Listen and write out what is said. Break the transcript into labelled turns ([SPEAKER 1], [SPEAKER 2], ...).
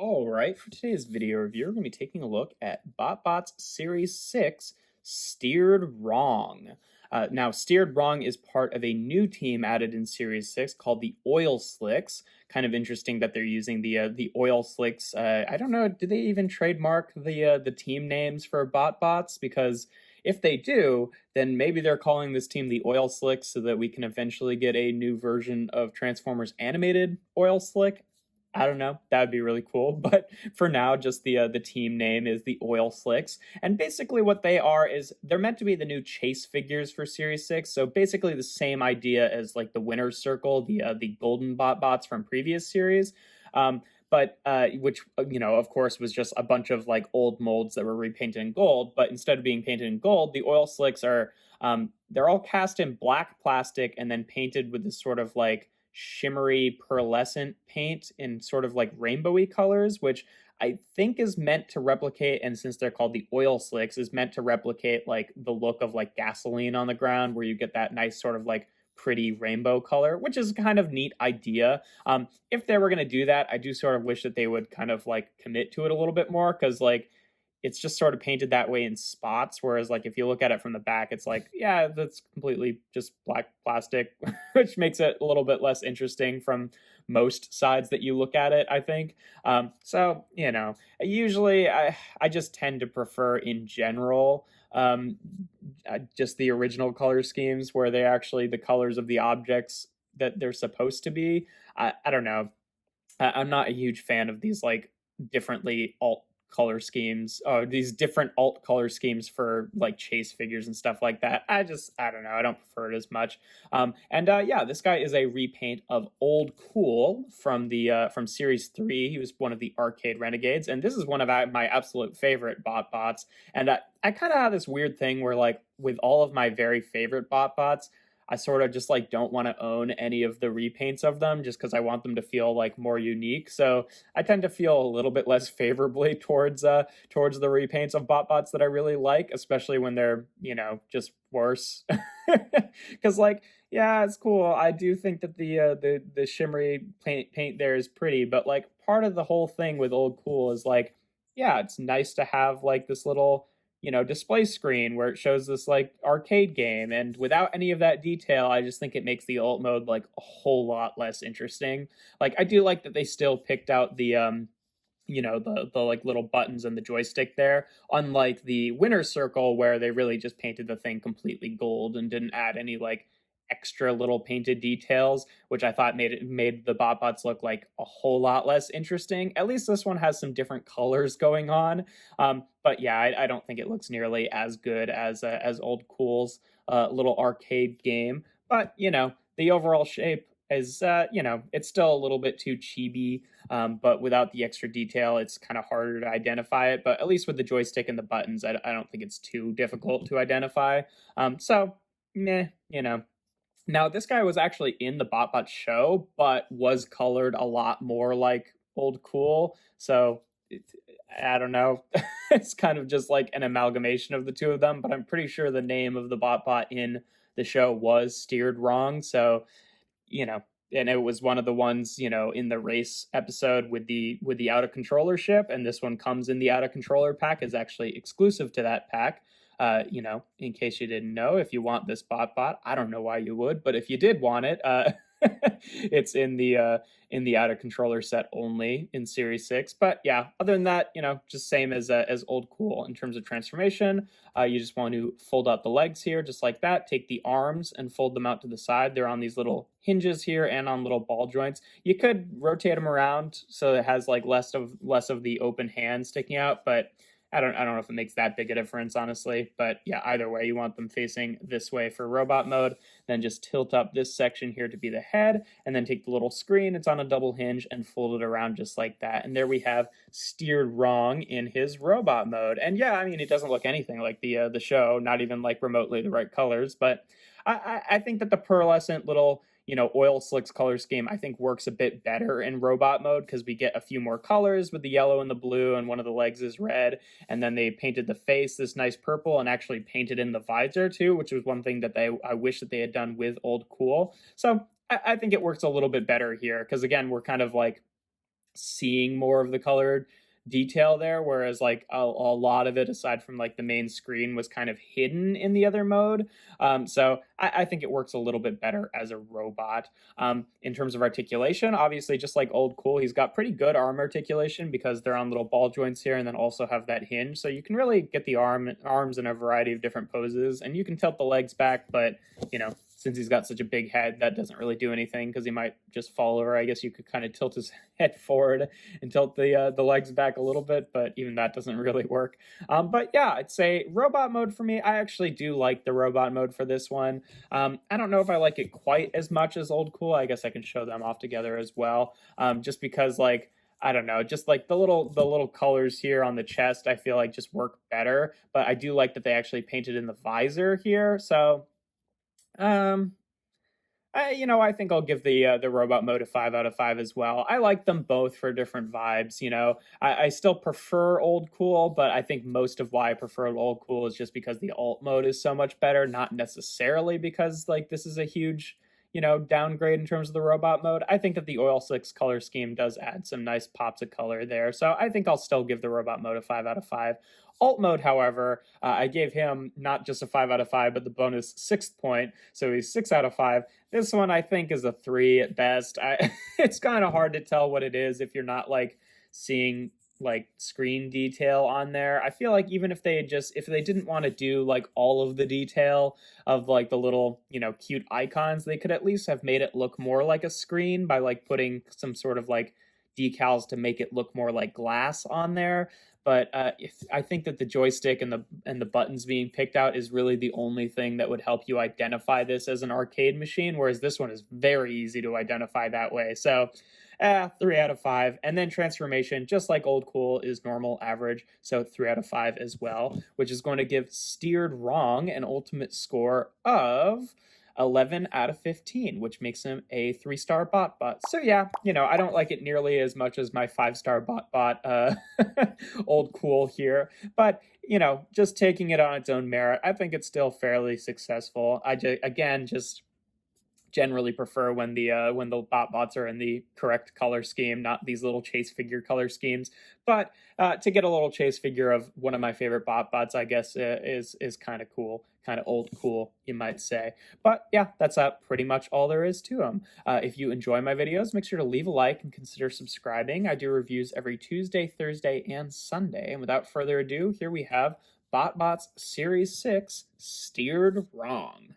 [SPEAKER 1] All right, for today's video review, we're going to be taking a look at BotBots Series 6 Steered Wrong. Now, Steered Wrong is part of a new team added in Series 6 called the Oil Slicks. Kind of interesting that they're using the Oil Slicks. I don't know, do they even trademark the team names for BotBots? Because if they do, then maybe they're calling this team the Oil Slicks so that we can eventually get a new version of Transformers animated Oil Slick. I don't know. That would be really cool. But for now, just the team name is the Oil Slicks. And basically, what they are is they're meant to be the new chase figures for Series 6. So basically, the same idea as like the Winner's Circle, the golden BotBots from previous series. But which of course was just a bunch of like old molds that were repainted in gold. But instead of being painted in gold, the Oil Slicks are they're all cast in black plastic and then painted with this sort of like shimmery pearlescent paint in sort of like rainbowy colors, which I think is meant to replicate, and since they're called the Oil Slicks, is meant to replicate like the look of like gasoline on the ground, where you get that nice sort of like pretty rainbow color, which is kind of neat idea. If they were going to do that, I do sort of wish that they would kind of like commit to it a little bit more, because like it's just sort of painted that way in spots. Whereas like if you look at it from the back, it's like, yeah, that's completely just black plastic, which makes it a little bit less interesting from most sides that you look at it, I think. So, usually I just tend to prefer in general just the original color schemes where they actually the colors of the objects that they're supposed to be. I don't know. I'm not a huge fan of these like differently alt color schemes, these different alt color schemes for like chase figures and stuff like that. I don't know, I don't prefer it as much. And yeah, this guy is a repaint of Old Cool from Series 3. He was one of the Arcade Renegades, and this is one of my absolute favorite BotBots. And I kind of have this weird thing where like with all of my very favorite BotBots, I sort of just like don't want to own any of the repaints of them just because I want them to feel like more unique. So I tend to feel a little bit less favorably towards the repaints of BotBots that I really like, especially when they're just worse. Because like yeah, it's cool. I do think that the shimmery paint there is pretty, but like part of the whole thing with Old Cool is like yeah, it's nice to have like this little display screen where it shows this like arcade game. And without any of that detail, I just think it makes the alt mode like a whole lot less interesting. Like I do like that they still picked out the like little buttons and the joystick there, unlike the Winner's Circle where they really just painted the thing completely gold and didn't add any like extra little painted details, which I thought made the BotBots look like a whole lot less interesting. At least this one has some different colors going on. But yeah, I don't think it looks nearly as good as Old Cool's little arcade game. But the overall shape is it's still a little bit too chibi, but without the extra detail it's kind of harder to identify it. But at least with the joystick and the buttons, I don't think it's too difficult to identify. So meh. Now, this guy was actually in the BotBot show, but was colored a lot more like Old Cool. So I don't know. It's kind of just like an amalgamation of the two of them, but I'm pretty sure the name of the BotBot in the show was Steered Wrong. So, you know, and it was one of the ones, in the race episode with the out of controller ship, and this one comes in the out of controller pack, is actually exclusive to that pack. In case you didn't know, if you want this BotBot, I don't know why you would, but if you did want it, it's in the out of controller set only in Series 6. But yeah, other than that, just same as Old Cool in terms of transformation. You just want to fold out the legs here, just like that. Take the arms and fold them out to the side. They're on these little hinges here and on little ball joints. You could rotate them around so it has like less of the open hand sticking out, but I don't know if it makes that big a difference, honestly. But yeah, either way, you want them facing this way for robot mode. Then just tilt up this section here to be the head, and then take the little screen, it's on a double hinge, and fold it around just like that. And there we have Steered Wrong in his robot mode. And yeah, I mean, it doesn't look anything like the show, not even like remotely the right colors. But I think that the pearlescent little oil slicks color scheme I think works a bit better in robot mode, because we get a few more colors with the yellow and the blue, and one of the legs is red, and then they painted the face this nice purple and actually painted in the visor too, which was one thing that I wish that they had done with Old Cool. So I think it works a little bit better here, because again, we're kind of like seeing more of the colored detail there, whereas like a lot of it, aside from like the main screen, was kind of hidden in the other mode. So I think it works a little bit better as a robot. In terms of articulation, obviously, just like Old Cool, he's got pretty good arm articulation because they're on little ball joints here, and then also have that hinge. So you can really get the arms in a variety of different poses, and you can tilt the legs back, but since he's got such a big head, that doesn't really do anything because he might just fall over. I guess you could kind of tilt his head forward and tilt the legs back a little bit, but even that doesn't really work. But yeah, I'd say robot mode for me. I actually do like the robot mode for this one. I don't know if I like it quite as much as Old Cool. I guess I can show them off together as well. Just because like I don't know, just like the little colors here on the chest, I feel like just work better. But I do like that they actually painted in the visor here. So um, I think I'll give the robot mode a 5 out of 5 as well. I like them both for different vibes. I still prefer Old Cool, but I think most of why I prefer Old Cool is just because the alt mode is so much better, not necessarily because like this is a huge downgrade in terms of the robot mode. I think that the oil slicks color scheme does add some nice pops of color there. So I think I'll still give the robot mode a 5 out of 5. Alt mode, however, I gave him not just a 5 out of 5, but the bonus sixth point. So he's 6 out of 5. This one I think is a 3 at best. It's kind of hard to tell what it is if you're not like seeing like screen detail on there. I feel like even if they didn't want to do like all of the detail of like the little cute icons, they could at least have made it look more like a screen by like putting some sort of like decals to make it look more like glass on there. But if I think that the joystick and the buttons being picked out is really the only thing that would help you identify this as an arcade machine, whereas this one is very easy to identify that way. So 3 out of 5. And then transformation, just like Old Cool, is normal average, so 3 out of 5 as well, which is going to give Steered Wrong an ultimate score of 11 out of 15, which makes him a 3-star BotBot. So yeah, I don't like it nearly as much as my 5-star BotBot Old Cool here, but just taking it on its own merit, I think it's still fairly successful. Just generally prefer when the BotBots are in the correct color scheme, not these little chase figure color schemes. But to get a little chase figure of one of my favorite BotBots, I guess is kind of cool, kind of old cool, you might say. But yeah, that's pretty much all there is to them. If you enjoy my videos, make sure to leave a like and consider subscribing. I do reviews every Tuesday, Thursday, and Sunday. And without further ado, here we have BotBots Series 6 Steered Wrong.